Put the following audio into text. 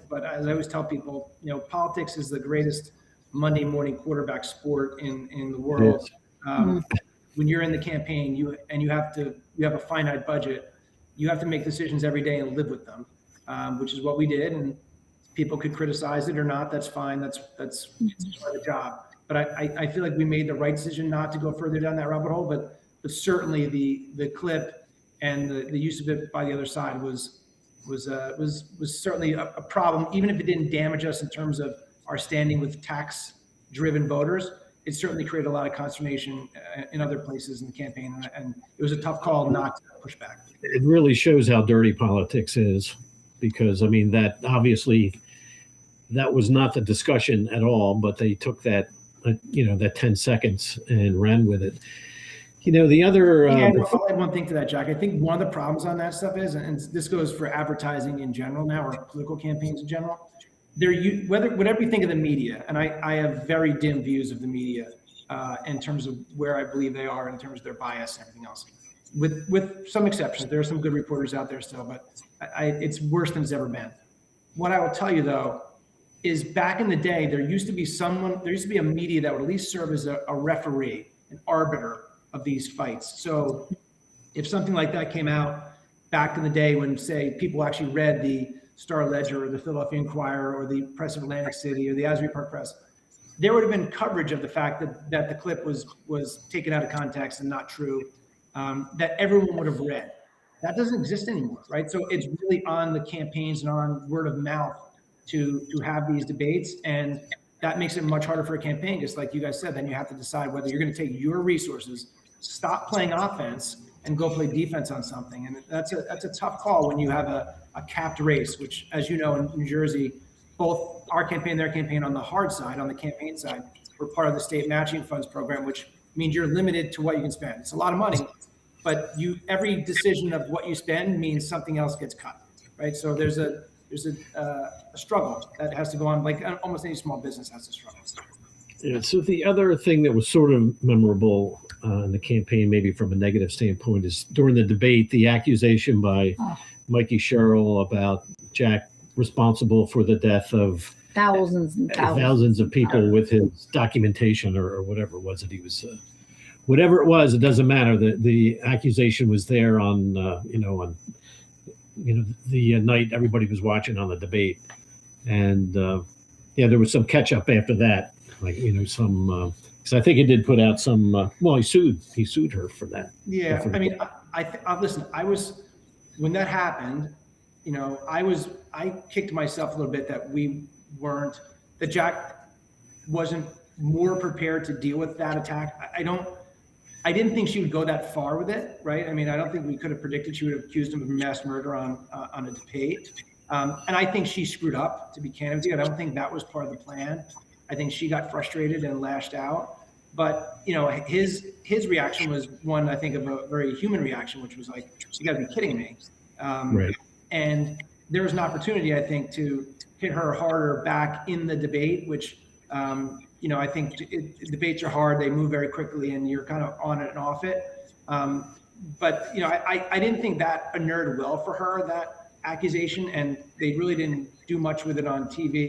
but as I always tell people, politics is the greatest Monday morning quarterback sport in the world. When you're in the campaign, you have a finite budget. You have to make decisions every day and live with them, which is what we did. And people could criticize it or not. That's fine. That's part of the job. But I feel like we made the right decision not to go further down that rabbit hole. But certainly the clip and the use of it by the other side was certainly a problem, even if it didn't damage us in terms of our standing with tax-driven voters. It certainly created a lot of consternation in other places in the campaign, and it was a tough call not to push back. It really shows how dirty politics is, because I mean that obviously that was not the discussion at all, but they took that that 10 seconds and ran with it. The other I'll add one thing to that, Jack. I think one of the problems on that stuff is, and this goes for advertising in general now, or political campaigns in general, whatever you think of the media, and I have very dim views of the media in terms of where I believe they are in terms of their bias and everything else, with some exceptions. There are some good reporters out there still, but it's worse than it's ever been. What I will tell you though is, back in the day, there used to be a media that would at least serve as a referee, an arbiter of these fights. So if something like that came out back in the day when, say, people actually read the Star-Ledger or the Philadelphia Inquirer or the Press of Atlantic City or the Asbury Park Press, there would have been coverage of the fact that the clip was taken out of context and not true, that everyone would have read. That doesn't exist anymore, right? So it's really on the campaigns and on word of mouth to have these debates, and that makes it much harder for a campaign. Just like you guys said, then you have to decide whether you're going to take your resources, stop playing offense, and go play defense on something. And that's a tough call when you have a capped race, which, as you know, in New Jersey, both our campaign, their campaign, on the hard side, on the campaign side, we're part of the state matching funds program, which means you're limited to what you can spend. It's a lot of money, but every decision of what you spend means something else gets cut, right? So there's a struggle that has to go on, like almost any small business has to struggle. Yeah. So the other thing that was sort of memorable in the campaign, maybe from a negative standpoint, is during the debate, the accusation by Mikey Sherrill about Jack responsible for the death of thousands of people with his documentation or whatever it was that he was. Whatever it was, it doesn't matter. The accusation was there on the night everybody was watching on the debate, and there was some catch up after that, some because I think he did put out some. He sued her for that. Yeah, I mean, listen. When that happened, I kicked myself a little bit that Jack wasn't more prepared to deal with that attack. I didn't think she would go that far with it, right? I mean, I don't think we could have predicted she would have accused him of mass murder on a debate. And I think she screwed up, to be candid with you. I don't think that was part of the plan. I think she got frustrated and lashed out. But, his reaction was one, I think, of a very human reaction, which was like, you got to be kidding me. Right. And there was an opportunity, I think, to hit her harder back in the debate, which, I think debates are hard. They move very quickly and you're kind of on it and off it. But, I didn't think that inured well for her, that accusation, and they really didn't do much with it on TV.